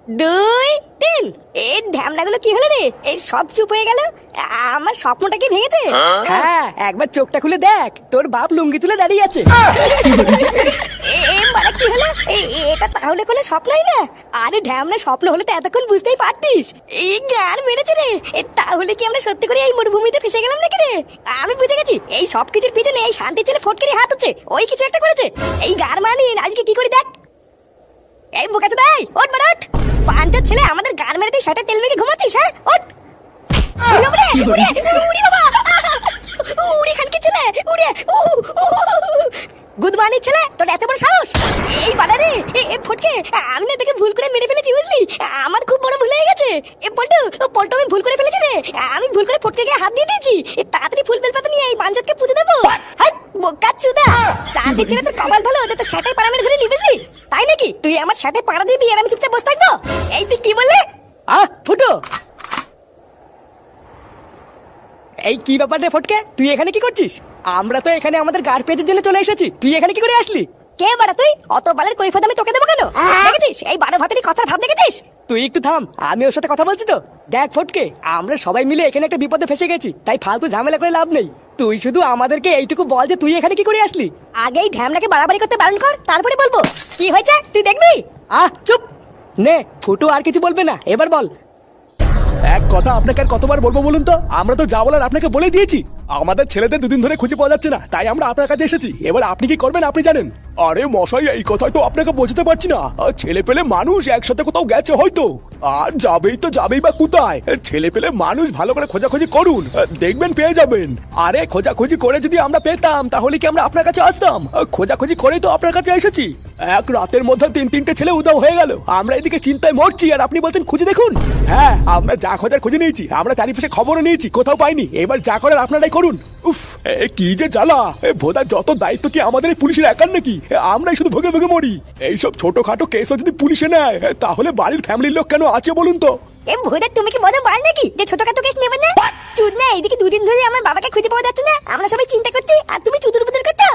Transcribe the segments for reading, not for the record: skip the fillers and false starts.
দুই তিন। এই ঢ্যামনাগুলো কি হলো রে? এই সব চুপ হয়ে গেল। আমার স্বপ্নটা কি ভেঙেছে? হ্যাঁ, একবার চোখটা খুলে দেখ, তোর বাপ লুঙ্গি তুলে দাঁড়িয়ে আছে। মানে কি হলো? এটা তাহলে কোনো স্বপ্নই না? আরে ঢ্যামনা, স্বপ্ন হলে তো এতক্ষণ বুঝতেই পারতিস। এই গান মেরেছে রে। তাহলে কি আমরা সত্যি করে এই মরুভূমিতে ফেসে গেলাম নাকি রে? আমি বুঝে গেছি, এই সব কিছুর পিছনে এই শান্তি ছেলে ফটকেরই হাত আছে। ওই কিছু একটা করেছে। এই গার মানি আজকে কি করে দেখ। এই বোকাচোদা, দাই ওঠ বাড়া ওঠ। পাঁচটার ছেলে আমাদের গান মেরে দিয়ে সেটা তেল মেখে ঘুমাচ্ছিস? হ্যাঁ ওঠ। গুড মর্নিং ছেলে, তোর এত বড় সাহস! এই বাড়ারে ফটকে, আমি না তোকে ভুল করে মেরে ফেলেছি বুঝলি। আমার খুব বড় ভুল হয়ে গেছে। পল্টু পল্টু, আমি ভুল করে ফেলেছি রে। আমি ভুল করে ফটকে গিয়ে হাত দিয়ে দিয়েছি। তাড়াতাড়ি ফুল বেলপাতা নিয়ে এই পাঞ্জাতকে পুজো দেবো। বোকাচোদা, চাঁদের ছেলে তোর কপাল ভালো যে তোর সেটাই পাড়া মেরে ধরে নিয়ে বুঝলি। তাই নাকি? তুই আমার সাথে পাড়া দিবি আর আমি চুপচাপ বসে থাকবো? এই তুই কি বললে? ফুটো, এই কি ব্যাপার রে ফটকে, তুই এখানে কি করছিস? আমরা তো এখানে আমাদের গার পেজের জন্য চলে এসেছি, তুই এখানে কি করে আসলি? কে বাড়া তুই? অত বালের কৈফিয়ত আমি তোকে দেবো কেন? দেখেছিস এই বারো ভাতেরই কথার ভাব দেখেছিস? তুই একটু থাম, আমি ওর সাথে কথা বলছি তো। দেখ ফটকে, আমরা সবাই মিলে এখানে একটা বিপদে ফেসে গেছি, তাই ফালতু ঝামেলা করে লাভ নেই। তুই শুধু আমাদেরকে এইটুকু বল যে তুই এখানে কি করে আসলি। আগেই ঢ্যামনাকে বাড়াবাড়ি করতে বারণ কর, তারপরে বলবো কি হয়েছে তুই দেখবি। চুপ নে, ফুটো আর কিছু বলবে না, এবার বল। এক কথা আপনাকে আর কতবার বলবো বলুন তো? আমরা তো যা বলার আপনাকে বলে দিয়েছি। আমাদের ছেলেদের দুদিন ধরে খুঁজে পাওয়া যাচ্ছে না, তাই আমরা আপনার কাছে এসেছি। এবার আপনি কি করবেন আপনি জানেন। আরে মশাই, এই কথাই তো আপনাকে বোঝাতে পারছি না। ছেলে পেলে মানুষ একসাথে কোথাও গেছে হয়তো, আর যাবেই তো যাবেই বা কোথায়। ছেলে পেলে মানুষ ভালো করে খোঁজাখুঁজি করুন, দেখবেন পেয়ে যাবেন। আরে খোঁজাখুঁজি করে যদি আমরা পেতাম তাহলে কি আমরা আপনার কাছে আসতাম? খোঁজাখুঁজি করেই তো আপনার কাছে এসেছি। এক রাতের মধ্যে তিনটে ছেলে উধাও হয়ে গেল, আমরা এদিকে চিন্তায় মরছি আর আপনি বলছেন খুঁজে দেখুন। হ্যাঁ, আমরা যা খোঁজার খুঁজে নিয়েছি, আমরা চারিপাশে খবরও নিয়েছি, কোথাও পাইনি। এবার যা করার আপনারাই করুন। উফ, কি যে জ্বালা! ভোদার যত দায়িত্ব কি আমাদের এই পুলিশের একার নাকি? আমরাই শুধু ভোগে ভোগে মরি। এইসব ছোটখাটো কেসও যদি পুলিশে নেয় তাহলে বাড়ির ফ্যামিলির লোক কেন আছে বলুন তো? এ ভোদা, তুমি কি বড় বাল নাকি যে ছোটখাটো কেস নেবেন না? চুদ না, এইদিকে দুদিন ধরে আমার বাবাকে খুঁজে পাওয়া যাচ্ছে না, আমরা সবাই চিন্তা করছি আর তুমি চুতুর বুতুর করছো।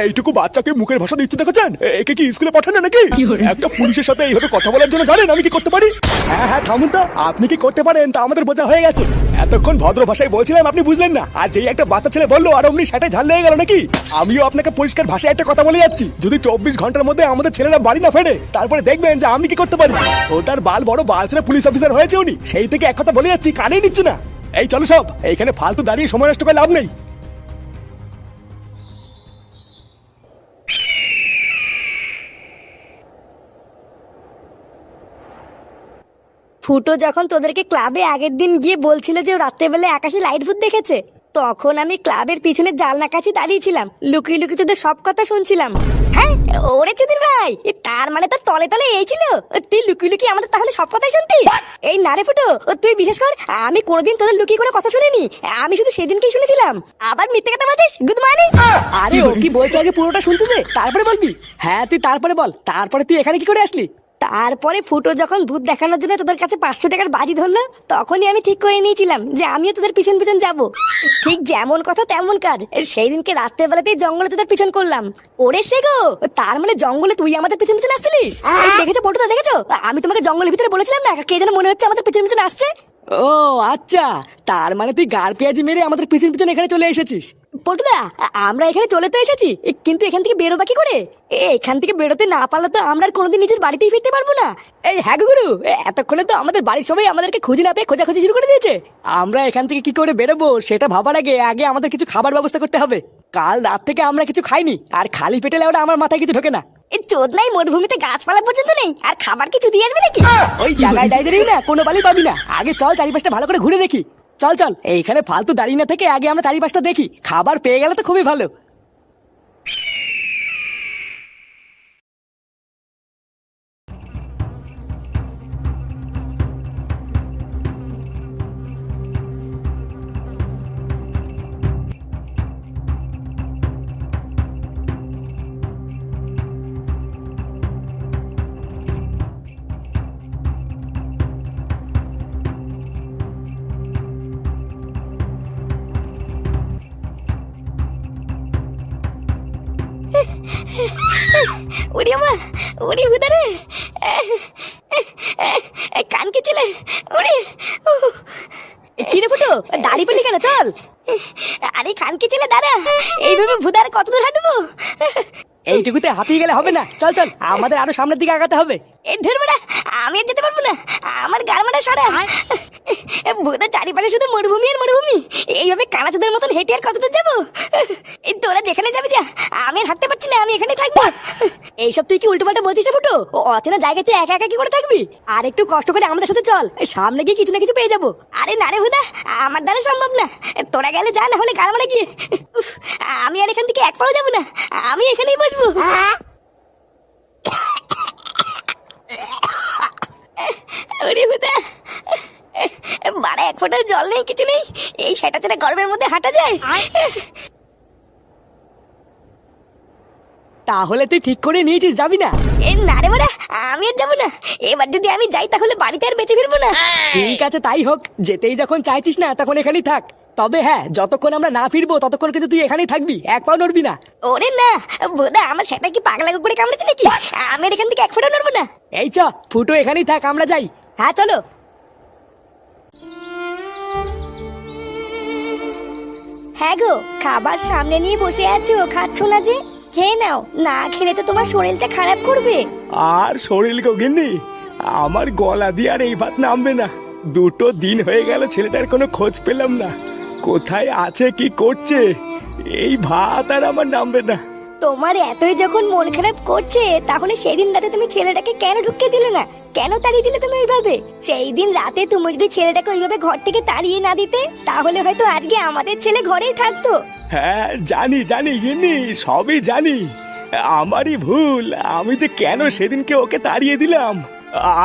এইটুকু বাচ্চাকে মুখের ভাষা দিচ্ছে দেখেছেন? একে কি স্কুলে পাঠান না নাকি? একটা পুলিশের সাথে এইভাবে কথা বলার জন্য জানেন আমি কি করতে পারি? হ্যাঁ থামুন তো, আপনি কি করতে পারেন তা আমাদের বোঝা হয়ে গেছে। এতক্ষণ ভদ্র ভাষায় বলছিলাম, আপনি বুঝলেন না, আর যেই একটা বাচ্চা ছেলে বললো আর অমনি সেটাই ঝাল লেগে গেল নাকি? আমিও আপনাকে পরিষ্কার ভাষায় একটা কথা বলে যাচ্ছি, যদি 24 ঘন্টার মধ্যে আমাদের ছেলেরা বাড়ি না ফেরে তারপরে দেখবেন যে আমি কি করতে পারি। ও তার বাল বড় বাল ছেলে পুলিশ অফিসার হয়েছে উনি, সেই থেকে এক কথা বলে যাচ্ছি, কানেই নিচ্ছে না। এই চলো সব, এইখানে ফালতু দাঁড়িয়ে সময় নষ্ট করে লাভ নেই। ফুটো যখন তোদেরকে ক্লাবে আগের দিন গিয়ে বলছিল যে ও রাত্রেবেলা আকাশে লাইট ভূত দেখেছে, তখন আমি ক্লাবের পিছনে জানলা কাছে দাঁড়িয়েছিলাম, লুকিয়ে লুকিয়ে তোদের সব কথা শুনছিলাম। হ্যাঁ ওরে চুদির ভাই, তার মানে তোর তলে তলে এই ছিল, তুই লুকিয়ে লুকিয়ে আমাদের তাহলে সব কথাই শুনতিস? এই না রে ফুটো, তুই বিশেষ কর, আমি কোনোদিন তোদের লুকিয়ে করে কথা শুনিনি, আমি শুধু সেদিনকেই শুনেছিলাম। আবার মিথ্যে কথা বলছিস? Good morning. আরে ও কি বলছে আগে পুরোটা শুনতে দে, তারপরে বলবি। হ্যাঁ তুই তারপরে বল, তারপরে তুই এখানে কি করে আসলি? তারপরে ফুটো যখন ভূত দেখানোর জন্য তোদের কাছে 500 টাকার বাজি ধরলো, তখনই আমি ঠিক করে নিয়েছিলাম যে আমিও তোদের পিছন পিছন যাব। ঠিক যেমন কথা তেমন কাজ, সেই দিনকে রাত্রের বেলাতেই জঙ্গলে তোদের পিছন করলাম। ওরে সে গো, তার মানে জঙ্গলে তুই আমাদের পিছন পিছন আসছিলিস? দেখেছো পটুদা, দেখেছো? আমি তোমাকে জঙ্গলের ভিতরে বলেছিলাম না, কে যেন মনে হচ্ছে আমাদের পিছন পিছন আসছে। ও আচ্ছা, তার মানে তুই গার পেঁয়াজি মেরে আমাদের পিছন পিছন এখানে চলে এসেছিস। পটুদা, আমরা এখানে চলে তো এসেছি, কিন্তু এখান থেকে বেরোবা কি করে? এখান থেকে বেরোতে না পারলে তো আমরা আর কোনোদিন নিজের বাড়িতেই ফিরতে পারবো না। এই হ্যাঁ গুরু, এতক্ষণে তো আমাদের বাড়ির সবাই আমাদেরকে খুঁজে না পেয়ে খোঁজাখুঁজি শুরু করে দিয়েছে। আমরা এখান থেকে কি করে বেরোবো সেটা ভাবার আগে আগে আমাদের কিছু খাবার ব্যবস্থা করতে হবে। কাল রাত থেকে আমরা কিছু খাইনি, আর খালি পেটে ওটা আমার মাথায় কিছু ঢোকে না। এই চোদ নাই, মরুভূমিতে গাছপালা পর্যন্ত নেই, আর খাবার কিছু দিয়ে আসবে নাকি? ওই জায়গায় দাঁড়িয়ে না কোনো বালি পাবি না, আগে চল চারিপাশটা ভালো করে ঘুরে দেখি। চল চল, এইখানে ফালতু দাঁড়িয়ে না থেকে আগে আমরা চারিপাশটা দেখি, খাবার পেয়ে গেলে তো খুবই ভালো। ওরে মা, ওরে হুদারে, কানকে ছেলে ওরে কিরে ফুটো দাড়ি বলি কেন চল। আরে কানকে ছেলে দাঁড়া, এইভাবে ভুদার কত দূর হাঁটবো? এইটুকুতে হাঁপিয়ে গেলে হবে না, চল চল আমাদের আরো সামনের দিকে আগাতে হবে। এ ধরবো না, আমি আর যেতে পারবো না, আমার গাড়মাটা সারা। ভুদা চারিপাশে শুধু মরুভূমি আর মরুভূমি, এইভাবে কানাচোদের মতন হেঁটে আর কত দূর যাবো? এই তোরা যেখানে যাবি যা, আমি আর হাঁটতে পারছি না, আমি এখানে থাকবো। এইসব তুই কি উল্টোপাল্টা বলছিস না ফুটো? অচেনা জায়গায় তুই একা একা কি করে থাকবি? আর একটু কষ্ট করে আমাদের সাথে চল, সামনে গিয়ে কিছু না কিছু পেয়ে যাবো। আরে না রে ভুদা, আমার দ্বারা সম্ভব না, তোরা গেলে যা, না হলে গাড়মাটা গিয়ে। উফ, আমি আর এখান থেকে এক পাও যাবো না, আমি এখানেই বসবো। ওরে ভুদা, বাড়া এক ফোঁটা জল নেই, কিছু নেই, এই সেটা ছেড়ে গরমের মধ্যে হাঁটা যায়? তাহলে তুই ঠিক করে নিয়েছিস যাবি না? এ না রে বাড়া, আমি আর যাবো না, এবার যদি আমি যাই তাহলে বাড়িতে আর বেঁচে ফিরবো না। ঠিক আছে তাই হোক, যেতেই যখন চাইছিস না তখন এখানেই থাক। তবে হ্যাঁ, যতক্ষণ আমরা না ফিরবো ততক্ষণ কিন্তু তুই এখানেই থাকবি, এক পাও নড়বি না। ওরে না বোধা, আমার সেটা কি পাগলা করে কামড়েছে নাকি? আমি আর এখান থেকে এক ফোঁটা নড়বো না। এই চ ফুটো, এখানেই থাক, আমরা যাই। হ্যাঁ চলো। হ্যাঁ গো, খাবার সামনে নিয়ে বসে আছো, খাচ্ছ না যে? খেয়ে নাও, না খেলে তো তোমার শরীরটা খারাপ করবে। আর শরীর গিন্নি, আমার গলা দিয়ে আর এই ভাত নামবে না। 2 দিন হয়ে গেল ছেলেটার কোনো খোঁজ পেলাম না, কোথায় আছে কি করছে, এই ভাত আর আমার নামবে না। তোমার এতই যখন মন খারাপ করছে, তাহলে সেদিন রাতে তুমি ছেলেটাকে কেন ঢুকতে দিলে না? কেন তাড়িয়ে দিলে তুমি ওইভাবে? সেই দিন রাতে তুমি যদি ছেলেটাকে ওইভাবে ঘর থেকে তাড়িয়ে না দিতে, তাহলে হয়তো আজকে আমাদের ছেলে ঘরেই থাকতো। হ্যাঁ জানি জানি গিন্নি, সবই জানি, আমারই ভুল। আমি যে কেন সেদিনকে ওকে তাড়িয়ে দিলাম।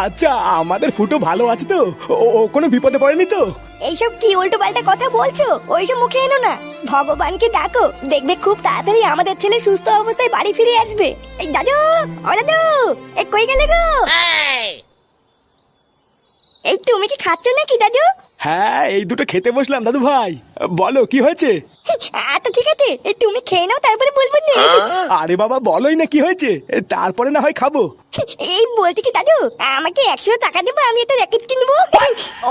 আচ্ছা, আমাদের ফুটো ভালো আছে তো? ও কোনো বিপদে পড়েনি তো? এইসব কি উল্টো পাল্টা কথা বলছো? ওইসব মুখে এনো না, ভগবানকে ডাকো, দেখবে খুব তাড়াতাড়ি আমাদের ছেলে সুস্থ অবস্থায় বাড়ি ফিরে আসবে। এই দাদু, ও দাদু, এই কই গেলে গো? এই তুমি কি খাচ্ছ নাকি দাদু? হ্যাঁ, এই দুটো খেতে বসলাম দাদু ভাই। বলো কি হয়েছে? আচ্ছা ঠিক আছে, এই তুমি খেয়ে নাও, তারপরে বলবো না। আরে বাবা বলোই না কি হয়েছে, তারপরে না হয় খাবো। এই বলছি কি দাদু, আমাকে 100 টাকা দেবো, আমি একটা র্যাকেট কিনবো।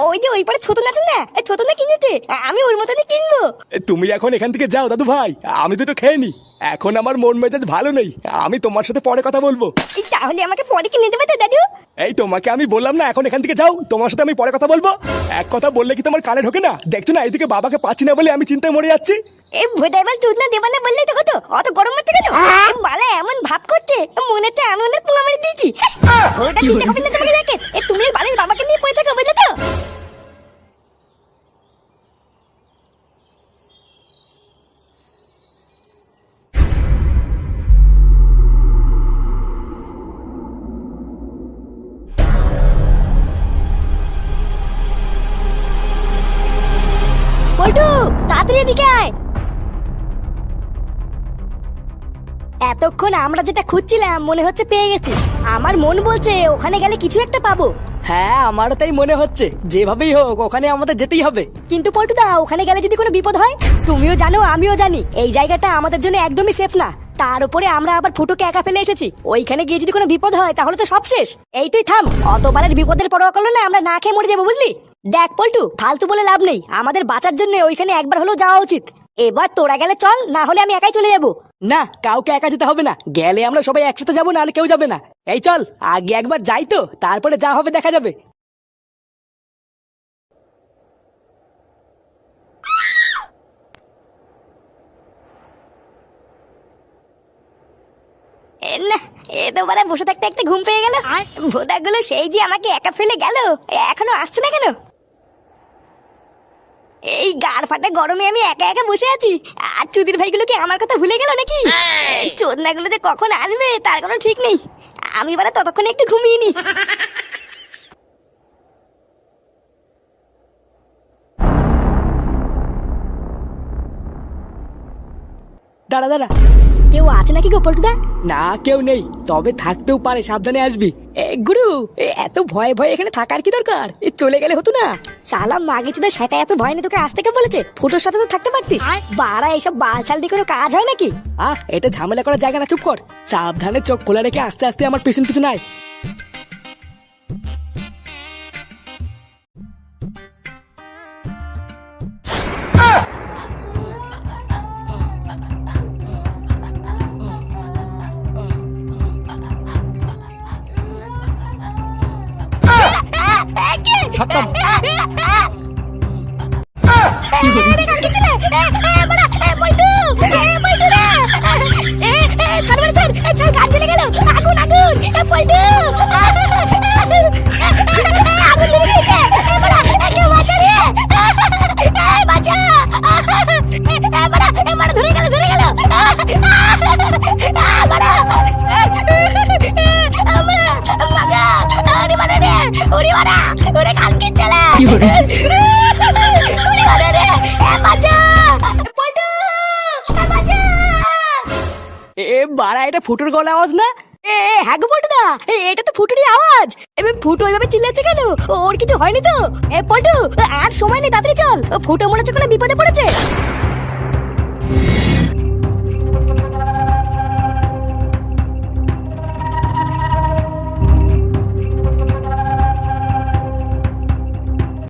ওই যে ওই পারে ছোট না আছে না, ছোট না কিনতে, আমি ওর মতনই কিনবো। তুমি এখন এখান থেকে যাও দাদু ভাই, আমি দুটো খেয়ে নি। এখন আমার মন মেজাজ ভালো নেই, আমি তোমার সাথে পরে কথা বলবো। তাহলে আমাকে পরে কিনে দেবে তো দাদু? এই তোমাকে আমি বললাম না এখন এখান থেকে যাও, তোমার সাথে আমি পরে কথা বলবো। এক কথা বললে কি তোমার কানে ঢোকে না? দেখছো না এইদিকে বাবাকে পাচ্ছি না বলে আমি চিন্তায় মরে যাচ্ছি। এই ভোদা এবার চুদ না দেবা না বললেই তো হতো, অত গরম হচ্ছে কেন? বালা এমন ভাব করছে মনে হচ্ছে আমি ওনার পুঙা মেরে দিয়েছি। ওটা দিতে হবে না তোমাকে র্যাকেট, তুমি বালের বাবাকে নিয়ে পড়ে থাকো, বুঝলে তো? পল্টু, তাড়াতাড়ি এদিকে আয়। এতক্ষণ আমরা যেটা খুঁজছিলাম মনে হচ্ছে পেয়ে গেছি। আমার মন বলছে ওখানে গেলে কিছু একটা পাবো। হ্যাঁ, আমারও তাই মনে হচ্ছে, যেভাবেই হোক ওখানে আমাদের যেতেই হবে। কিন্তু পল্টুদা, ওখানে গেলে যদি কোনো বিপদ হয়? তুমিও জানো আমিও জানি এই জায়গাটা আমাদের জন্য একদমই সেফ না। তার উপরে আমরা আবার ফুটোকে একা ফেলে এসেছি, ওইখানে গিয়ে যদি কোনো বিপদ হয় তাহলে তো সব শেষ। এই তুই থাম, অতবারের বিপদের পরোয়া করলো না, আমরা না খেয়ে মরে যাবো, বুঝলি? দেখ পল্টু, ফালতু বলে লাভ নেই, আমাদের বাঁচার জন্য ওইখানে একবার হলেও যাওয়া উচিত। এবার তোরা গেলে চল, না হলে আমি একাই চলে যাবো। না, কাউকে একা যেতে হবে না, গেলে আমরা সবাই একসাথে যাবো, না হলে কেউ যাবে না। এই চল, আগে একবার যাই তো, তারপরে যা হবে দেখা যাবে। না, এ তো বারা বসে থাকতে একটা ঘুম পেয়ে গেল। ভোদাগুলো সেই যে আমাকে একা ফেলে গেল, এখনো আসছে না কেন? এই গাড় ফাটা গরমে আমি একা একা বসে আছি, আর চুদির ভাইগুলো কি আমার কথা ভুলে গেল নাকি? চোদনাগুলো যে কখন আসবে তার কোনো ঠিক নেই, আমি বারা ততক্ষণে একটু ঘুমিয়ে নি। দাঁড়া দাঁড়া, কেউ আছে নাকি গো পল্টুদা? না কেউ নেই, তবে থাকতেও পারে, সাবধানে আসবি। গুরু, এত ভয়ে ভয়ে এখানে থাকার কি দরকার? চলে গেলে হতো না? শালা মাগে চুদা, সেটা এত ভয় নেই তোকে আসতে কে বলেছে? ফুটোর সাথে তো থাকতে পারতিস। বাড়া এইসব বালছাল দিয়ে কোনো কাজ হয় নাকি? এটা ঝামেলা করার জায়গা না, চুপ কর। সাবধানে চোখ খোলা রেখে আস্তে আস্তে আমার পিছন পিছন আয়। এ বাড়া, এটা ফুটোর গলা আওয়াজ না? হ্যাঁ গো পল্টুদা, এটা তো ফুটুরই আওয়াজ। এবার ফুটো ওইভাবে চিল্লাচ্ছে কেন? ওর কিছু হয়নি তো? পল্টু, আর সময় নেই, তাড়াতাড়ি চল। ফুটো মনে হচ্ছে কোনো বিপদে পড়েছে।